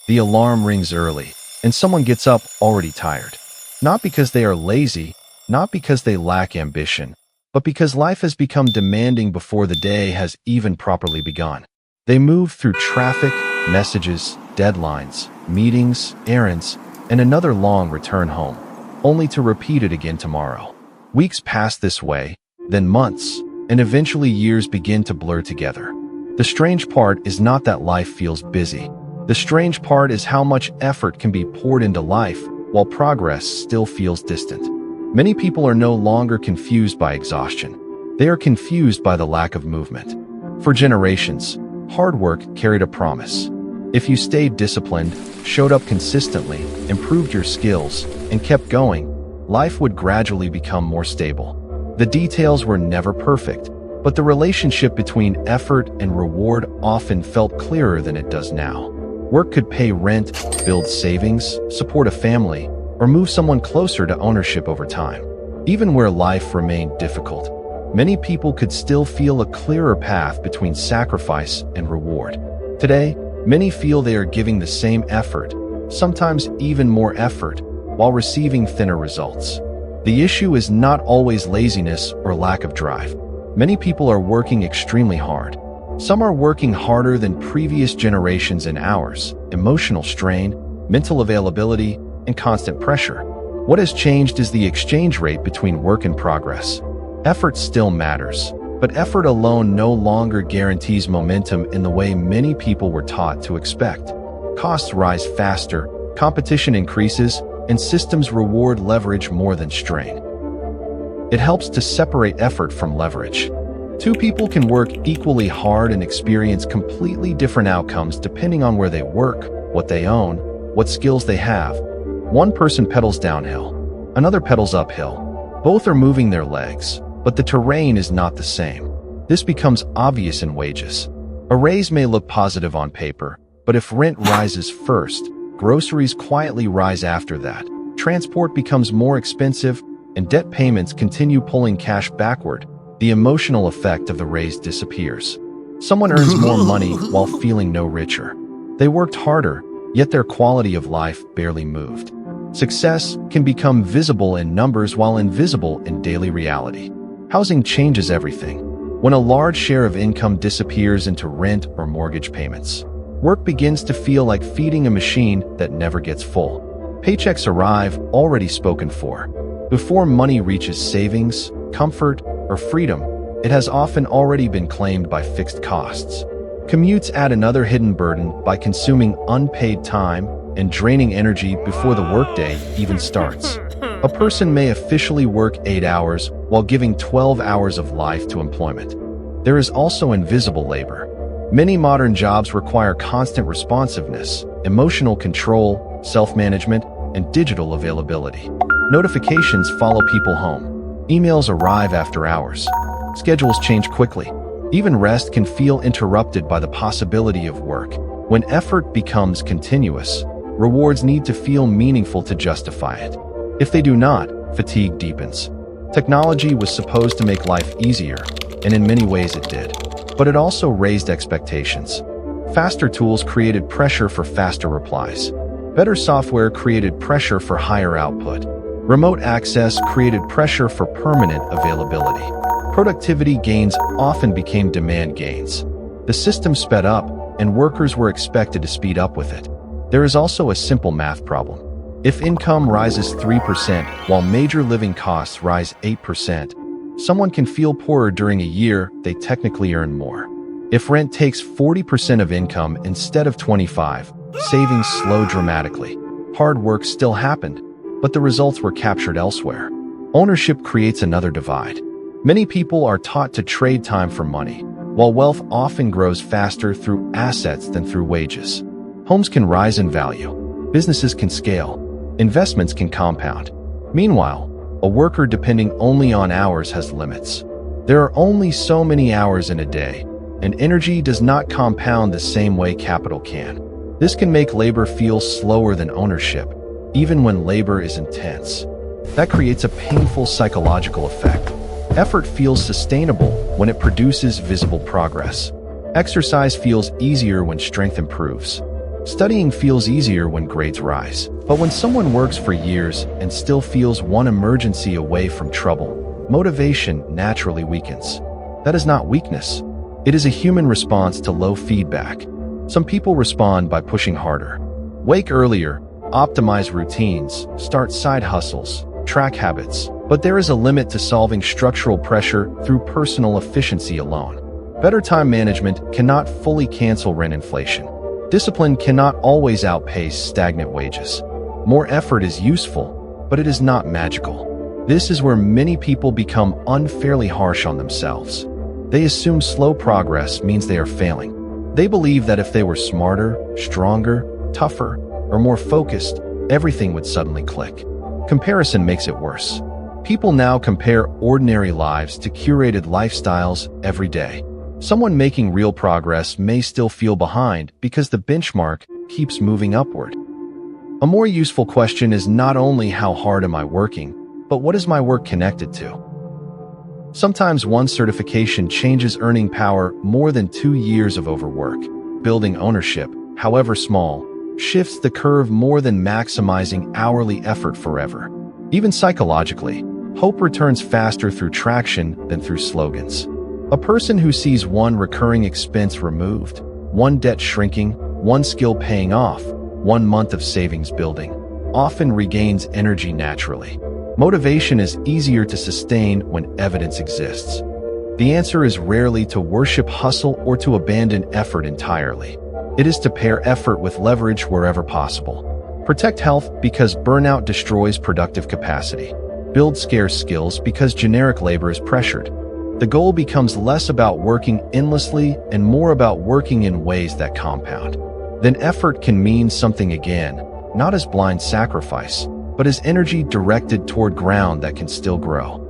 The alarm rings early, and someone gets up already tired. Not because they are lazy, not because they lack ambition, but because life has become demanding before the day has even properly begun. They move through traffic, messages, deadlines, meetings, errands, and another long return home, only to repeat it again tomorrow. Weeks pass this way, then months, and eventually years begin to blur together. The strange part is not that life feels busy. The strange part is how much effort can be poured into life while progress still feels distant. Many people are no longer confused by exhaustion. They are confused by the lack of movement. For generations, hard work carried a promise. If you stayed disciplined, showed up consistently, improved your skills, and kept going, life would gradually become more stable. The details were never perfect, but the relationship between effort and reward often felt clearer than it does now. Work could pay rent, build savings, support a family, or move someone closer to ownership over time. Even where life remained difficult, many people could still feel a clearer path between sacrifice and reward. Today, many feel they are giving the same effort, sometimes even more effort, while receiving thinner results. The issue is not always laziness or lack of drive. Many people are working extremely hard. Some are working harder than previous generations in hours, emotional strain, mental availability, and constant pressure. What has changed is the exchange rate between work and progress. Effort still matters, but effort alone no longer guarantees momentum in the way many people were taught to expect. Costs rise faster, competition increases, and systems reward leverage more than strain. It helps to separate effort from leverage. Two people can work equally hard and experience completely different outcomes depending on where they work, what they own, what skills they have. One person pedals downhill, another pedals uphill. Both are moving their legs, but the terrain is not the same. This becomes obvious in wages. A raise may look positive on paper, but if rent rises first, groceries quietly rise after that. Transport becomes more expensive, and debt payments continue pulling cash backward. The emotional effect of the raise disappears. Someone earns more money while feeling no richer. They worked harder, yet their quality of life barely moved. Success can become visible in numbers while invisible in daily reality. Housing changes everything. When a large share of income disappears into rent or mortgage payments, work begins to feel like feeding a machine that never gets full. Paychecks arrive already spoken for. Before money reaches savings, comfort, or freedom, it has often already been claimed by fixed costs. Commutes add another hidden burden by consuming unpaid time and draining energy before the workday even starts. A person may officially work 8 hours while giving 12 hours of life to employment. There is also invisible labor. Many modern jobs require constant responsiveness, emotional control, self-management, and digital availability. Notifications follow people home. Emails arrive after hours. Schedules change quickly. Even rest can feel interrupted by the possibility of work. When effort becomes continuous, rewards need to feel meaningful to justify it. If they do not, fatigue deepens. Technology was supposed to make life easier, and in many ways it did. But it also raised expectations. Faster tools created pressure for faster replies. Better software created pressure for higher output. Remote access created pressure for permanent availability. Productivity gains often became demand gains. The system sped up, and workers were expected to speed up with it. There is also a simple math problem. If income rises 3% while major living costs rise 8%, someone can feel poorer during a year they technically earn more. If rent takes 40% of income instead of 25%, savings slow dramatically. Hard work still happened, but the results were captured elsewhere. Ownership creates another divide. Many people are taught to trade time for money, while wealth often grows faster through assets than through wages. Homes can rise in value. Businesses can scale. Investments can compound. Meanwhile, a worker depending only on hours has limits. There are only so many hours in a day, and energy does not compound the same way capital can. This can make labor feel slower than ownership, even when labor is intense. That creates a painful psychological effect. Effort feels sustainable when it produces visible progress. Exercise feels easier when strength improves. Studying feels easier when grades rise. But when someone works for years and still feels one emergency away from trouble, motivation naturally weakens. That is not weakness. It is a human response to low feedback. Some people respond by pushing harder. Wake earlier, optimize routines, start side hustles, track habits. But there is a limit to solving structural pressure through personal efficiency alone. Better time management cannot fully cancel rent inflation. Discipline cannot always outpace stagnant wages. More effort is useful, but it is not magical. This is where many people become unfairly harsh on themselves. They assume slow progress means they are failing. They believe that if they were smarter, stronger, tougher, or more focused, everything would suddenly click. Comparison makes it worse. People now compare ordinary lives to curated lifestyles every day. Someone making real progress may still feel behind because the benchmark keeps moving upward. A more useful question is not only how hard am I working, but what is my work connected to? Sometimes one certification changes earning power more than 2 years of overwork. Building ownership, however small, shifts the curve more than maximizing hourly effort forever. Even psychologically, hope returns faster through traction than through slogans. A person who sees one recurring expense removed, one debt shrinking, one skill paying off, 1 month of savings building, often regains energy naturally. Motivation is easier to sustain when evidence exists. The answer is rarely to worship hustle or to abandon effort entirely. It is to pair effort with leverage wherever possible. Protect health because burnout destroys productive capacity. Build scarce skills because generic labor is pressured. The goal becomes less about working endlessly and more about working in ways that compound. Then effort can mean something again, not as blind sacrifice, but as energy directed toward ground that can still grow.